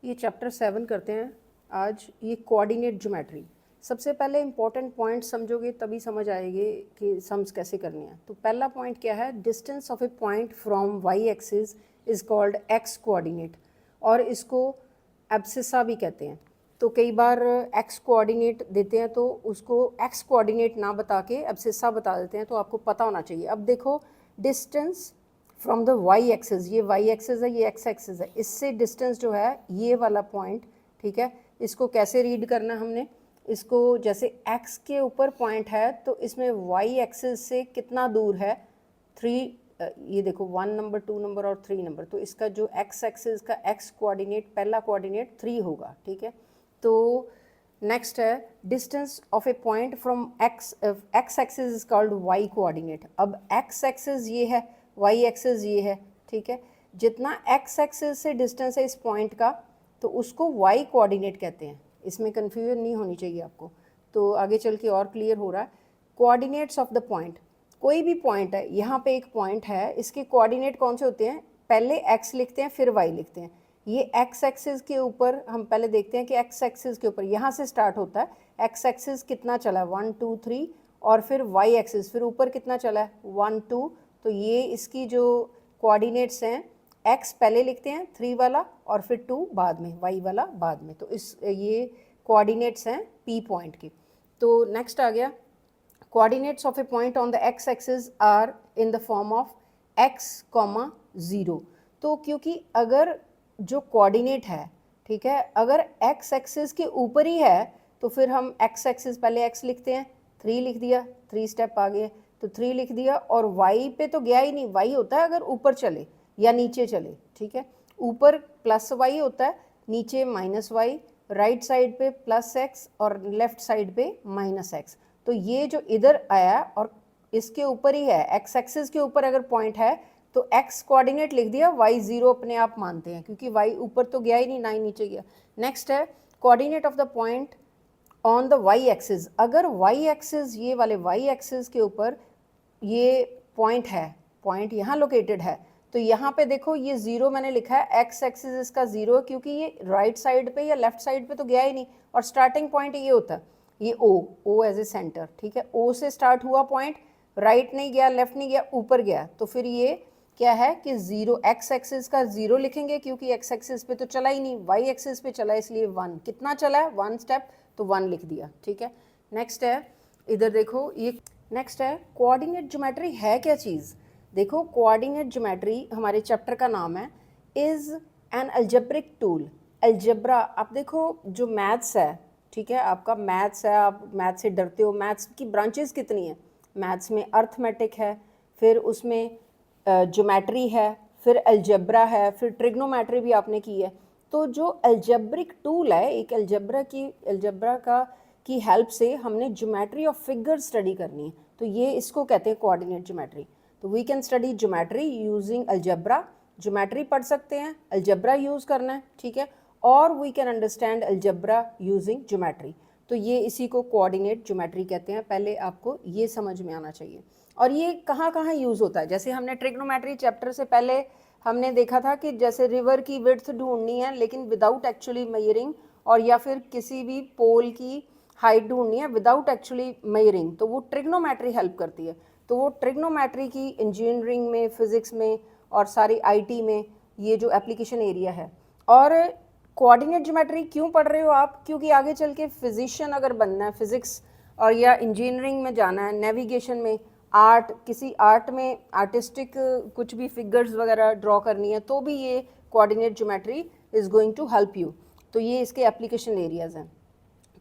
ये चैप्टर 7 करते हैं आज। ये कोऑर्डिनेट ज्योमेट्री। सबसे पहले इंपॉर्टेंट पॉइंट समझोगे तभी समझ आएगी कि सम्स कैसे करने हैं। तो पहला पॉइंट क्या है, distance of a point from Y axis is called X coordinate, और इसको एब्सिसा भी कहते हैं। तो कई बार एक्स कोऑर्डिनेट देते हैं तो उसको एक्स कोऑर्डिनेट ना बता के एब्सिसा बता देते हैं, तो आपको पता होना चाहिए। अब देखो, distance from the Y axis, ये वाई एक्सिस है, ये एक्स एक्सिस है, इससे डिस्टेंस जो है ये वाला पॉइंट, ठीक है, इसको कैसे रीड करना है हमने, इसको जैसे एक्स के ऊपर पॉइंट है तो इसमें वाई एक्सिस से कितना दूर है, 3, ये देखो 1 नंबर, 2 नंबर और 3 नंबर, तो इसका जो एक्स एक्सिस का एक्स कोऑर्डिनेट, पहला कोऑर्डिनेट 3 होगा, ठीक है। तो नेक्स्ट है distance of a point from X axis is called Y coordinate. अब एक्स एक्सिस ये है, वाई एक्सिस ये है, ठीक है। जितना एक्स एक्सिस से डिस्टेंस है इस पॉइंट का तो उसको वाई कोऑर्डिनेट कहते हैं। इसमें कन्फ्यूजन नहीं होनी चाहिए आपको, तो आगे चल के और क्लियर हो रहा है। कोऑर्डिनेट्स ऑफ द पॉइंट, कोई भी पॉइंट है, यहाँ पे एक पॉइंट है, इसके कोऑर्डिनेट कौन से होते हैं, पहले एक्स लिखते हैं फिर वाई लिखते हैं। ये एक्स एक्सिस के ऊपर हम पहले देखते हैं कि एक्स एक्सिस के ऊपर यहाँ से स्टार्ट होता है, एक्स एक्सिस कितना चला है 1 2 3, और फिर वाई एक्सिस फिर ऊपर कितना चला है 1 2। तो ये इसकी जो कोऑर्डिनेट्स हैं, एक्स पहले लिखते हैं 3 वाला और फिर 2 बाद में, वाई वाला बाद में, तो इस ये कोऑर्डिनेट्स हैं पी पॉइंट की। तो नेक्स्ट आ गया, coordinates of a point on the X axis are in the form of x, 0। तो क्योंकि अगर जो कोऑर्डिनेट है, ठीक है, अगर x एक्सिस के ऊपर ही है तो फिर हम x एक्सिस पहले x लिखते हैं, 3 लिख दिया, 3 स्टेप आ गए तो 3 लिख दिया, और y पे तो गया ही नहीं, y होता है अगर ऊपर चले या नीचे चले, ठीक है। ऊपर प्लस y होता है, नीचे माइनस y, राइट साइड पे प्लस x और लेफ्ट साइड पे माइनस x। तो ये जो इधर आया और इसके ऊपर ही है, x एक्सिस के ऊपर अगर पॉइंट है तो x कोऑर्डिनेट लिख दिया, y 0 अपने आप मानते हैं क्योंकि y ऊपर तो गया ही नहीं, ना ही नीचे गया। नेक्स्ट है coordinate of the point on the y axis. अगर y एक्सिस, ये वाले y एक्सिस के ऊपर ये पॉइंट है, पॉइंट यहाँ लोकेटेड है, तो यहाँ पे देखो ये 0 मैंने लिखा है, x एक्सिस इसका 0 क्योंकि ये राइट साइड पे या लेफ्ट साइड पे तो गया ही नहीं, और स्टार्टिंग पॉइंट ये होता है, ये O एज ए सेंटर, ठीक है। O से स्टार्ट हुआ पॉइंट, राइट नहीं गया, लेफ्ट नहीं गया, ऊपर गया, तो फिर ये क्या है कि 0, x एक्सिस का 0 लिखेंगे क्योंकि x एक्सिस पे तो चला ही नहीं, y एक्सिस पे चला इसलिए 1, कितना चला है 1 स्टेप, तो 1 लिख दिया, ठीक है। नेक्स्ट है, इधर देखो, ये नेक्स्ट है कोऑर्डिनेट ज्योमेट्री है क्या चीज़। देखो, कोऑर्डिनेट ज्योमेट्री हमारे चैप्टर का नाम है, is an algebraic tool. Algebra, आप देखो जो मैथ्स है, ठीक है, आपका मैथ्स है, आप मैथ्स से डरते हो, मैथ्स की ब्रांचेस कितनी हैं, मैथ्स में अर्थमेटिक है, फिर उसमें ज्योमेट्री है, फिर अलजेब्रा है, फिर ट्रिग्नोमेट्री भी आपने की है। तो जो अलजेब्रिक टूल है, एक अलजेब्रा का की हेल्प से हमने ज्योमेट्री ऑफ फिगर स्टडी करनी है, तो ये इसको कहते हैं कोऑर्डिनेट ज्योमेट्री। तो we can study geometry using algebra, geometry पढ़ सकते हैं, अलजेब्रा यूज़ करना है, ठीक है, और we can understand algebra using geometry. तो ये इसी को कोऑर्डिनेट ज्योमेट्री कहते हैं, पहले आपको ये समझ में आना चाहिए। और ये कहाँ कहाँ यूज़ होता है, जैसे हमने ट्रिग्नोमेट्री चैप्टर से पहले हमने देखा था कि जैसे रिवर की विड्थ ढूंढनी है लेकिन विदाउट एक्चुअली मेजरिंग, और या फिर किसी भी पोल की हाइट ढूंढनी है विदाउट एक्चुअली मेजरिंग, तो वो ट्रिग्नोमेट्री हेल्प करती है। तो वो ट्रिग्नोमेट्री की इंजीनियरिंग में, फिज़िक्स में और सारी आईटी में ये जो एप्लीकेशन एरिया है। और कोऑर्डिनेट ज्योमेट्री क्यों पढ़ रहे हो आप, क्योंकि आगे चल के फिजिशियन अगर बनना है, फिज़िक्स और या इंजीनियरिंग में जाना है, नेविगेशन में, आर्ट, किसी आर्ट में आर्टिस्टिक कुछ भी फिगर्स वगैरह ड्रॉ करनी है, तो भी ये coordinate geometry is going to help you. तो ये इसके एप्लीकेशन एरियाज़ हैं।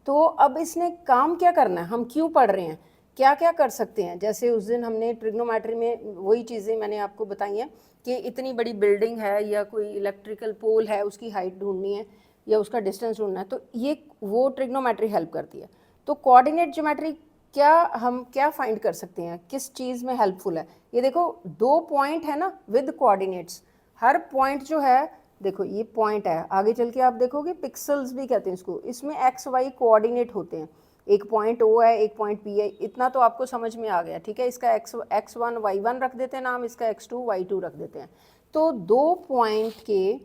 तो अब इसने काम क्या करना है, हम क्यों पढ़ रहे हैं, क्या क्या कर सकते हैं। जैसे उस दिन हमने ट्रिग्नोमेट्री में वही चीज़ें मैंने आपको बताई हैं कि इतनी बड़ी बिल्डिंग है या कोई इलेक्ट्रिकल पोल है, उसकी हाइट ढूंढनी है या उसका डिस्टेंस ढूंढना है, तो ये वो ट्रिग्नोमेट्री हेल्प करती है। तो कोऑर्डिनेट ज्योमेट्री क्या हम क्या फाइंड कर सकते हैं, किस चीज़ में हेल्पफुल है। ये देखो 2 पॉइंट है ना विद कोऑर्डिनेट्स, हर पॉइंट जो है, देखो ये पॉइंट है, आगे चल के आप देखोगे पिक्सल्स भी कहते हैं इसको, इसमें एक्स वाई कोऑर्डिनेट होते हैं, एक पॉइंट ओ है, एक पॉइंट पी है, इतना तो आपको समझ में आ गया, ठीक है। इसका x1 y1 रख देते हैं नाम, इसका x2 y2 रख देते हैं। तो 2 पॉइंट के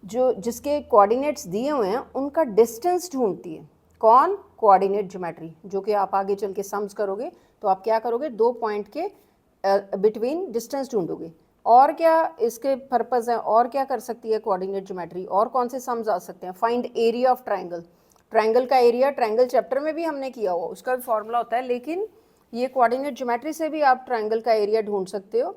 जो जिसके कोऑर्डिनेट्स दिए हुए हैं उनका डिस्टेंस ढूंढती है। कौन? कोऑर्डिनेट ज्योमेट्री, जो कि आप आगे चल के सम्स करोगे तो आप क्या करोगे, 2 पॉइंट के बिटवीन डिस्टेंस ढूंढोगे। और क्या इसके पर्पस है, और क्या कर सकती है कोऑर्डिनेट ज्योमेट्री, और कौन से सम्स आ सकते हैं? Find area of triangle. Triangle का एरिया ट्राइंगल चैप्टर में भी हमने किया हुआ, उसका भी फॉर्मूला होता है, लेकिन ये कोऑर्डिनेट ज्योमेट्री से भी आप ट्राइंगल का एरिया ढूंढ सकते हो,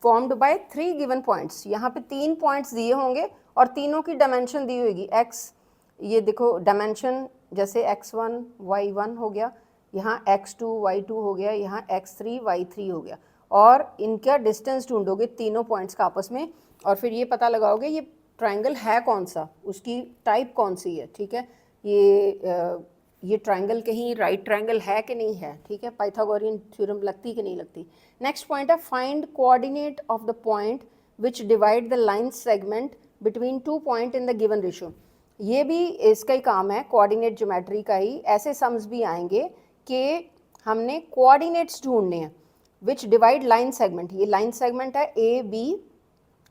फॉर्म्ड बाय 3 गिवन पॉइंट्स। यहाँ पे 3 पॉइंट्स दिए होंगे और तीनों की डायमेंशन दी होगी एक्स, ये देखो डायमेंशन जैसे x1 y1 हो गया, यहाँ x2 y2 हो गया, यहाँ x3 y3 हो गया, और इनका डिस्टेंस ढूंढोगे तीनों पॉइंट्स का आपस में, और फिर ये पता लगाओगे ये ट्राइंगल है कौन सा, उसकी टाइप कौन सी है। ठीक है, ये ट्राइंगल कहीं राइट ट्राइंगल है कि नहीं है। ठीक है, पाइथागोरियन थ्योरम लगती कि नहीं लगती। नेक्स्ट पॉइंट है find coordinate of the point which divide the line segment between 2 point in the given ratio. ये भी इसका ही काम है, कोऑर्डिनेट ज्योमेट्री का ही। ऐसे सम्स भी आएंगे कि हमने कोऑर्डिनेट्स ढूंढने हैं विच डिवाइड लाइन सेगमेंट, ये लाइन सेगमेंट है ए बी,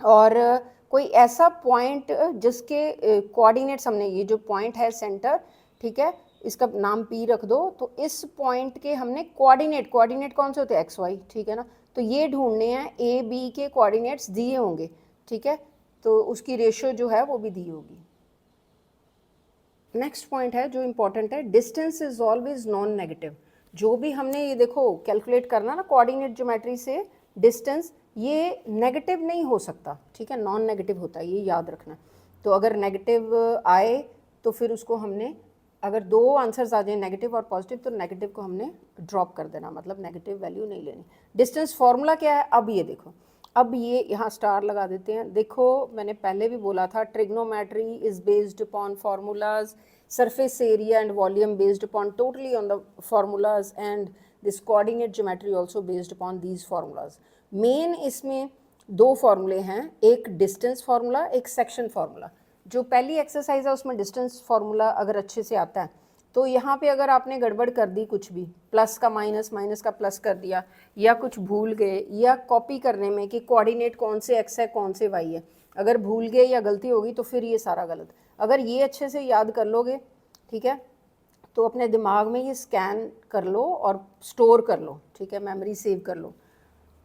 और कोई ऐसा पॉइंट जिसके कोऑर्डिनेट्स हमने, ये जो पॉइंट है सेंटर, ठीक है, इसका नाम पी रख दो, तो इस पॉइंट के हमने कोऑर्डिनेट कौन से होते हैं, एक्स वाई, ठीक है ना, तो ये ढूंढने हैं। ए बी के कोऑर्डिनेट्स दिए होंगे, ठीक है, तो उसकी रेशियो जो है वो भी दी होगी। नेक्स्ट पॉइंट है जो इंपॉर्टेंट है, distance is always non negative. जो भी हमने ये देखो कैलकुलेट करना ना कोऑर्डिनेट ज्योमेट्री से, डिस्टेंस ये नेगेटिव नहीं हो सकता, ठीक है, नॉन नेगेटिव होता है, ये याद रखना। तो अगर नेगेटिव आए तो फिर उसको हमने, अगर 2 आंसर्स आ जाए नेगेटिव और पॉजिटिव, तो नेगेटिव को हमने ड्रॉप कर देना, मतलब नेगेटिव वैल्यू नहीं लेनी। डिस्टेंस फॉर्मूला क्या है, अब ये देखो, अब ये यहाँ स्टार लगा देते हैं। देखो मैंने पहले भी बोला था, trigonometry is based upon formulas, surface area and volume based upon totally on the formulas, and this coordinate geometry also based upon these formulas. Main इसमें 2 फार्मूले हैं, एक डिस्टेंस फार्मूला, एक सेक्शन फार्मूला। जो पहली एक्सरसाइज है उसमें डिस्टेंस फार्मूला अगर अच्छे से आता है, तो यहाँ पे अगर आपने गड़बड़ कर दी कुछ भी, प्लस का माइनस, माइनस का प्लस कर दिया, या कुछ भूल गए, या कॉपी करने में कि कोऑर्डिनेट कौन से एक्स है कौन से वाई है, अगर भूल गए या गलती होगी तो फिर ये सारा गलत। अगर ये अच्छे से याद कर लोगे, ठीक है, तो अपने दिमाग में ये स्कैन कर लो और स्टोर कर लो, ठीक है, मेमोरी सेव कर लो।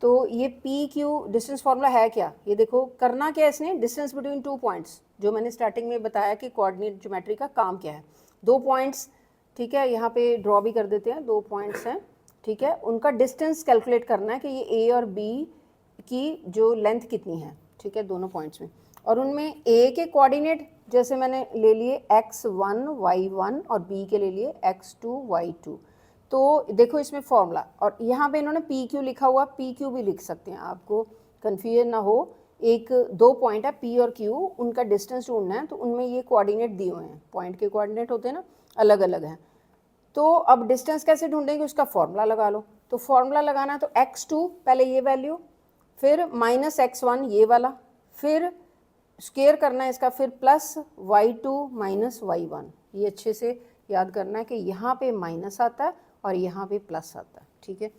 तो ये पी क्यू डिस्टेंस फार्मूला है क्या, ये देखो करना क्या है इसने, डिस्टेंस बिटवीन 2 पॉइंट्स, जो मैंने स्टार्टिंग में बताया कि कोऑर्डिनेट ज्योमेट्री का काम क्या है। 2 पॉइंट्स, ठीक है, यहाँ पे ड्रॉ भी कर देते हैं, 2 पॉइंट्स हैं, ठीक है, उनका डिस्टेंस कैलकुलेट करना है कि ये ए और बी की जो लेंथ कितनी है, ठीक है, दोनों पॉइंट्स में, और उनमें ए के कोऑर्डिनेट जैसे मैंने ले लिए x1 y1 और b के ले लिए x2 y2। तो देखो इसमें फॉर्मूला, और यहाँ पे इन्होंने पी क्यू लिखा हुआ, पी क्यू भी लिख सकते हैं, आपको कन्फ्यूजन ना हो। एक 2 पॉइंट है पी और क्यू, उनका डिस्टेंस ढूंढना है, तो उनमें ये कोऑर्डिनेट दिए हुए हैं, पॉइंट के कोऑर्डिनेट होते हैं ना, अलग अलग हैं। तो अब डिस्टेंस कैसे ढूंढेंगे, उसका फॉर्मूला लगा लो। तो फॉर्मूला लगाना है तो x2 पहले ये वैल्यू, फिर माइनस x1 ये वाला, फिर स्क्वायर करना है इसका, फिर प्लस y2 माइनस y1। ये अच्छे से याद करना है कि यहाँ पे माइनस आता है और यहाँ पे प्लस आता है, ठीक है।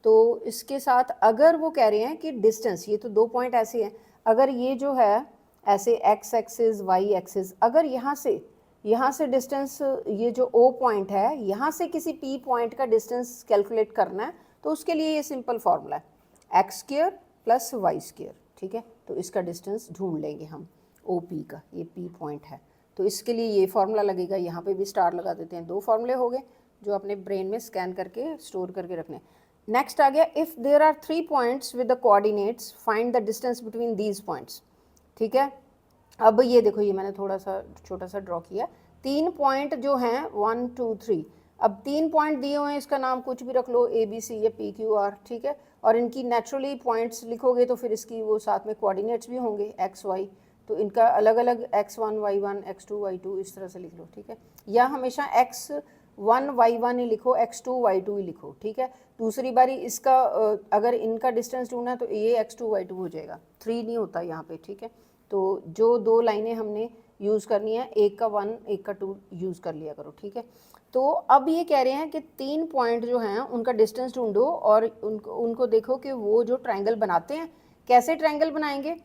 तो इसके साथ अगर वो कह रहे हैं कि डिस्टेंस, ये तो 2 पॉइंट ऐसे हैं, अगर ये जो है ऐसे x एक्सिस y एक्सिस, अगर यहाँ से डिस्टेंस, ये जो O पॉइंट है, यहाँ से किसी P पॉइंट का डिस्टेंस कैलकुलेट करना है, तो उसके लिए ये सिंपल फार्मूला है X square plus Y square, ठीक है। तो इसका डिस्टेंस ढूंढ लेंगे हम OP का, ये P पॉइंट है, तो इसके लिए ये फार्मूला लगेगा। यहाँ पे भी स्टार लगा देते हैं। 2 फार्मूले हो गए जो अपने ब्रेन में स्कैन करके स्टोर करके रखने। नेक्स्ट आ गया, if there are 3 points with the coordinates find the distance between these points, ठीक है। अब ये देखो, ये मैंने थोड़ा सा छोटा सा ड्रॉ किया, 3 पॉइंट जो हैं 1 2 3, अब 3 पॉइंट दिए हुए हैं, इसका नाम कुछ भी रख लो, ABC या PQR, ठीक है, और इनकी नेचुरली पॉइंट्स लिखोगे तो फिर इसकी वो साथ में कोऑर्डिनेट्स भी होंगे XY, तो इनका अलग अलग x1 y1 x2 y2 इस तरह से लिख लो, ठीक है, या हमेशा x1 y1 ही लिखो, x2 y2 ही लिखो, ठीक है। दूसरी बारी इसका अगर इनका डिस्टेंस ढूंढना है तो ये x2 y2 हो जाएगा, 3 नहीं होता यहाँ पे, ठीक है। तो जो 2 लाइनें हमने यूज़ करनी है, एक का 1 एक का 2 यूज़ कर लिया करो, ठीक है। तो अब ये कह रहे हैं कि 3 पॉइंट जो हैं उनका डिस्टेंस ढूंढो और उनको देखो कि वो जो ट्रायंगल बनाते हैं, कैसे ट्रायंगल बनाएंगे।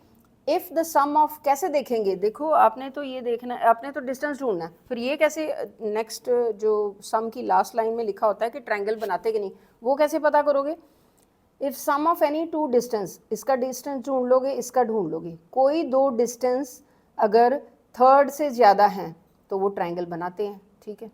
इफ़ द सम ऑफ, कैसे देखेंगे, देखो आपने तो ये देखना है, आपने तो डिस्टेंस ढूंढना है, फिर ये कैसे नेक्स्ट जो सम की लास्ट लाइन में लिखा होता है कि ट्रायंगल बनाते कि नहीं, वो कैसे पता करोगे? If sum of any two distance, इसका डिस्टेंस ढूंढ लोगे, इसका ढूंढ लोगे, कोई दो डिस्टेंस अगर थर्ड से ज़्यादा हैं तो वो ट्रायंगल बनाते हैं, ठीक है।